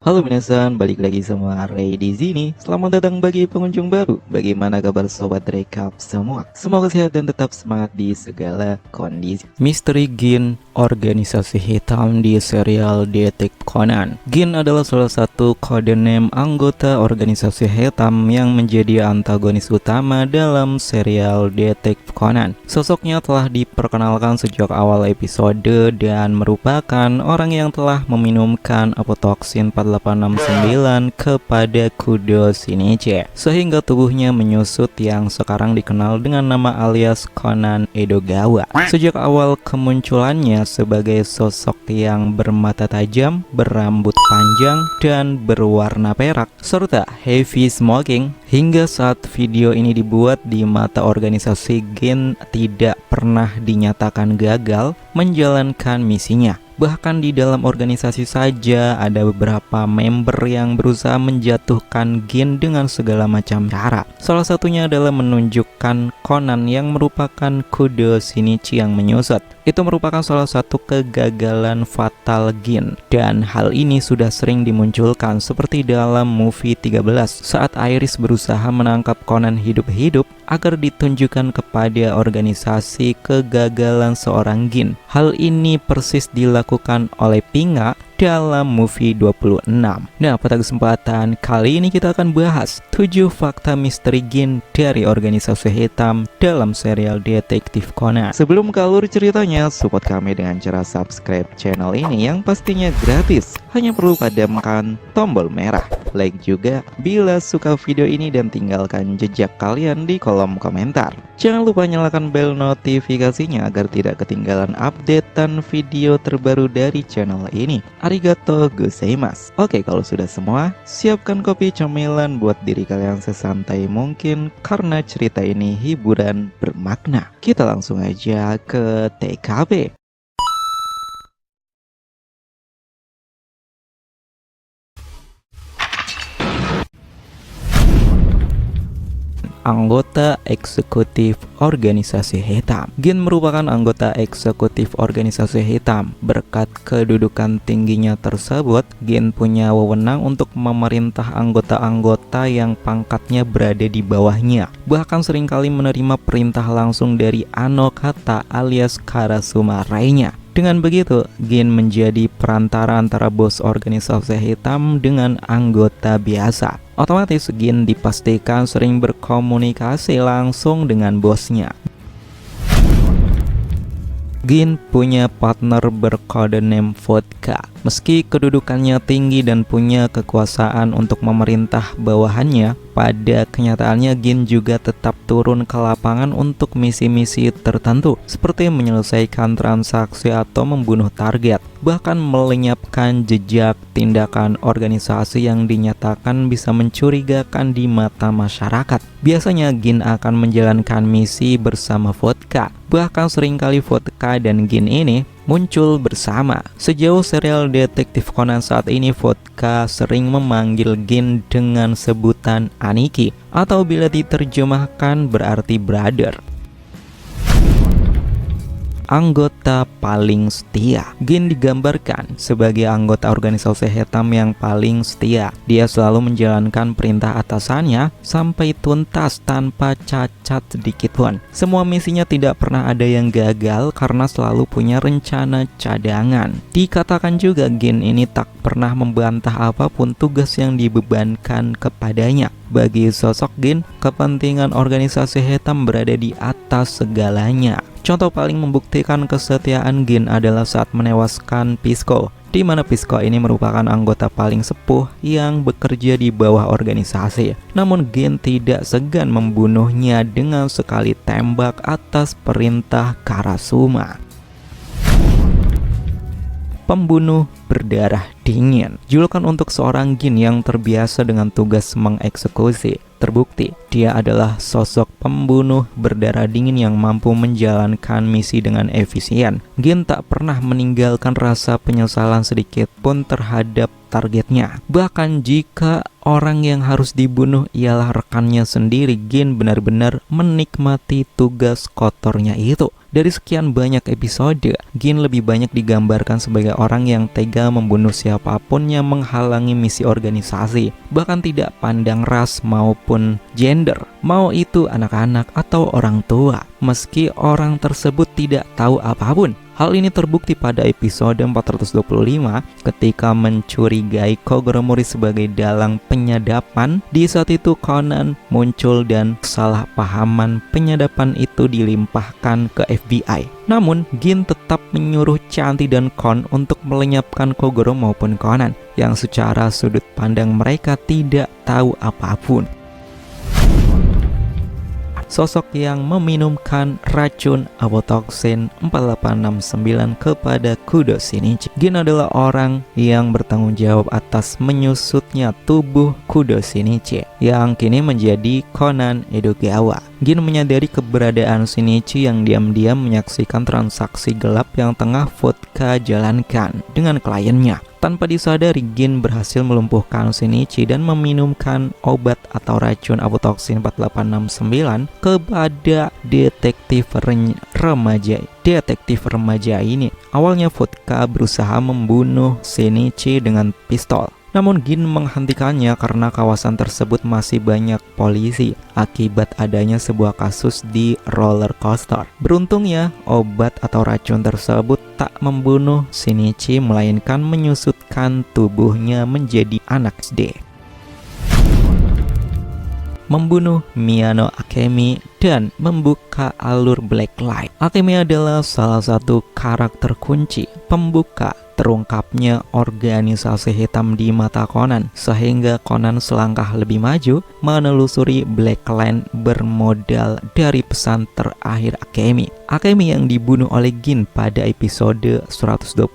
Halo minasan, balik lagi sama Ray di sini. Selamat datang bagi pengunjung baru. Bagaimana kabar sobat Recap semua? Semoga sehat dan tetap semangat di segala kondisi. Misteri Gin, organisasi hitam di serial Detektif Conan. Gin adalah salah satu kode name anggota organisasi hitam yang menjadi antagonis utama dalam serial Detektif Conan. Sosoknya telah diperkenalkan sejak awal episode dan merupakan orang yang telah meminumkan apotoksin 4869 kepada Kudo Shinichi, sehingga tubuhnya menyusut yang sekarang dikenal dengan nama alias Conan Edogawa. Sejak awal kemunculannya sebagai sosok yang bermata tajam, berambut panjang, dan berwarna perak, serta heavy smoking, hingga saat video ini dibuat di mata organisasi Gin tidak pernah dinyatakan gagal menjalankan misinya. Bahkan di dalam organisasi saja ada beberapa member yang berusaha menjatuhkan Gin dengan segala macam cara. Salah satunya adalah menunjukkan Conan yang merupakan Kudo Shinichi yang menyusut. Itu merupakan salah satu kegagalan fatal Gin, dan hal ini sudah sering dimunculkan seperti dalam movie 13 saat Iris berusaha menangkap Conan hidup-hidup agar ditunjukkan kepada organisasi kegagalan seorang Gin. Hal ini persis dilakukan oleh Pinga dalam movie 26. Nah, pada kesempatan kali ini kita akan bahas 7 fakta misteri Gin dari organisasi hitam dalam serial Detektif Conan. Sebelum ke alur ceritanya, support kami dengan cara subscribe channel ini yang pastinya gratis. Hanya perlu padamkan tombol merah, like juga bila suka video ini, dan tinggalkan jejak kalian di kolom komentar. Jangan lupa nyalakan bel notifikasinya agar tidak ketinggalan updatean video terbaru dari channel ini. Arigato gozaimasu. Oke, kalau sudah semua, siapkan kopi cemilan buat diri kalian sesantai mungkin karena cerita ini hiburan bermakna. Kita langsung aja ke TKP. Anggota eksekutif organisasi hitam. Gin merupakan anggota eksekutif organisasi hitam. Berkat kedudukan tingginya tersebut, Gin punya wewenang untuk memerintah anggota-anggota yang pangkatnya berada di bawahnya. Bahkan seringkali menerima perintah langsung dari Anokata alias Karasuma Rai-nya. Dengan begitu, Gin menjadi perantara antara bos organisasi hitam dengan anggota biasa. Otomatis Gin dipastikan sering berkomunikasi langsung dengan bosnya. Gin punya partner berkode name Vodka. Meski kedudukannya tinggi dan punya kekuasaan untuk memerintah bawahannya, pada kenyataannya Gin juga tetap turun ke lapangan untuk misi-misi tertentu, seperti menyelesaikan transaksi atau membunuh target, bahkan melenyapkan jejak tindakan organisasi yang dinyatakan bisa mencurigakan di mata masyarakat. Biasanya Gin akan menjalankan misi bersama Vodka, bahkan seringkali Vodka dan Gin ini muncul bersama. Sejauh serial Detektif Conan saat ini, Vodka sering memanggil Gin dengan sebutan Aniki, atau bila diterjemahkan berarti brother. Anggota paling setia. Gin digambarkan sebagai anggota organisasi hitam yang paling setia. Dia selalu menjalankan perintah atasannya sampai tuntas tanpa cacat sedikit pun. Semua misinya tidak pernah ada yang gagal karena selalu punya rencana cadangan. Dikatakan juga Gin ini tak pernah membantah apapun tugas yang dibebankan kepadanya. Bagi sosok Gin, kepentingan organisasi hitam berada di atas segalanya. Contoh paling membuktikan kesetiaan Gin adalah saat menewaskan Pisco, di mana Pisco ini merupakan anggota paling sepuh yang bekerja di bawah organisasi. Namun Gin tidak segan membunuhnya dengan sekali tembak atas perintah Karasuma. pembunuh berdarah dingin. Julukan untuk seorang Gin yang terbiasa dengan tugas mengeksekusi. Terbukti, dia adalah sosok pembunuh berdarah dingin yang mampu menjalankan misi dengan efisien. Gin tak pernah meninggalkan rasa penyesalan sedikit pun terhadap targetnya. Bahkan jika orang yang harus dibunuh ialah rekannya sendiri, Gin benar-benar menikmati tugas kotornya itu. Dari sekian banyak episode, Gin lebih banyak digambarkan sebagai orang yang tega membunuh siapapun yang menghalangi misi organisasi, bahkan tidak pandang ras maupun gender, mau itu anak-anak atau orang tua, meski orang tersebut tidak tahu apapun. Hal ini terbukti pada episode 425 ketika mencurigai Kogoro-Mori sebagai dalang penyadapan. Di saat itu Conan muncul dan kesalahpahaman penyadapan itu dilimpahkan ke FBI. Namun Gin tetap menyuruh Chanti dan Kon untuk melenyapkan Kogoro maupun Conan yang secara sudut pandang mereka tidak tahu apapun. Sosok yang meminumkan racun aflatoxin 4869 kepada Kudo Shinichi. Gin adalah orang yang bertanggung jawab atas menyusutnya tubuh Kudo Shinichi yang kini menjadi Conan Edogawa. Gin menyadari keberadaan Shinichi yang diam-diam menyaksikan transaksi gelap yang tengah Vodka jalankan dengan kliennya. Tanpa disadari, Gin berhasil melumpuhkan Shinichi dan meminumkan obat atau racun aflatoxin 4869 kepada detektif remaja ini. Awalnya Vodka berusaha membunuh Shinichi dengan pistol. Namun Gin menghentikannya karena kawasan tersebut masih banyak polisi akibat adanya sebuah kasus di roller coaster. Beruntungnya, obat atau racun tersebut tak membunuh Shinichi melainkan menyusutkan tubuhnya menjadi anak SD. Membunuh Miyano Akemi dan membuka alur Black Light. Akemi adalah salah satu karakter kunci pembuka terungkapnya organisasi hitam di mata Conan, sehingga Conan selangkah lebih maju menelusuri Black Light bermodal dari pesan terakhir Akemi. Akemi yang dibunuh oleh Gin pada episode 128,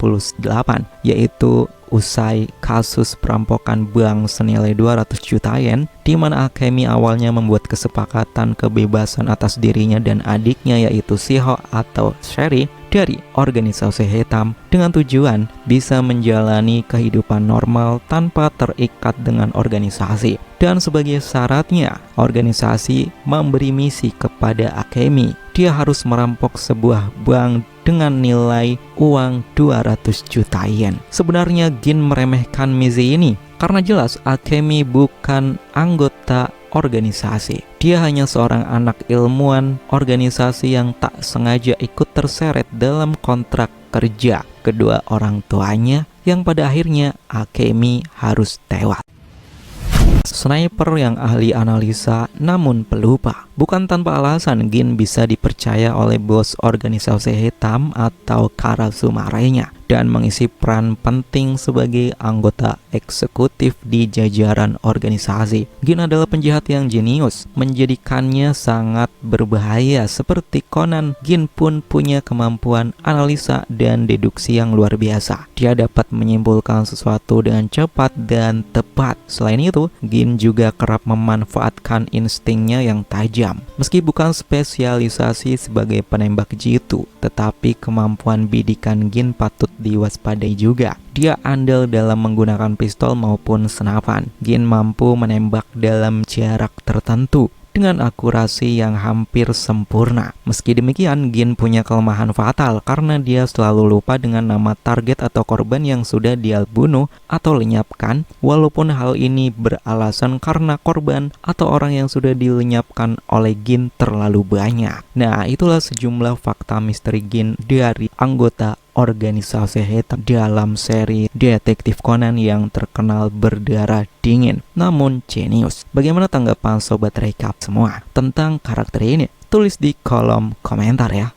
yaitu usai kasus perampokan bank senilai 200 juta yen, di mana Akemi awalnya membuat kesepakatan kebebasan atas dirinya dan adiknya yaitu Shiho atau Sherry dari organisasi hitam dengan tujuan bisa menjalani kehidupan normal tanpa terikat dengan organisasi. Dan sebagai syaratnya, organisasi memberi misi kepada Akemi. Dia harus merampok sebuah bank dengan nilai uang 200 juta yen. Sebenarnya Gin meremehkan misi ini karena jelas Akemi bukan anggota organisasi. Dia hanya seorang anak ilmuwan organisasi yang tak sengaja ikut terseret dalam kontrak kerja kedua orang tuanya yang pada akhirnya Akemi harus tewas. Sniper yang ahli analisa namun pelupa. Bukan tanpa alasan Gin bisa dipercaya oleh bos organisasi hitam atau Karasumarenya dan mengisi peran penting sebagai anggota eksekutif di jajaran organisasi. Gin adalah penjahat yang jenius, menjadikannya sangat berbahaya. Seperti Conan, Gin pun punya kemampuan analisa dan deduksi yang luar biasa. Dia dapat menyimpulkan sesuatu dengan cepat dan tepat. Selain itu, Gin juga kerap memanfaatkan instingnya yang tajam. Meski bukan spesialisasi sebagai penembak jitu, tetapi kemampuan bidikan Gin patut diwaspadai juga. Dia andal dalam menggunakan pistol maupun senapan. Gin mampu menembak dalam jarak tertentu dengan akurasi yang hampir sempurna. Meski demikian, Gin punya kelemahan fatal karena dia selalu lupa dengan nama target atau korban yang sudah dia bunuh atau lenyapkan, walaupun hal ini beralasan karena korban atau orang yang sudah dilenyapkan oleh Gin terlalu banyak. Nah, itulah sejumlah fakta misteri Gin dari anggota organisasi hitam dalam seri Detektif Conan yang terkenal berdarah dingin namun jenius. Bagaimana tanggapan sobat rekap semua tentang karakter ini? Tulis di kolom komentar ya.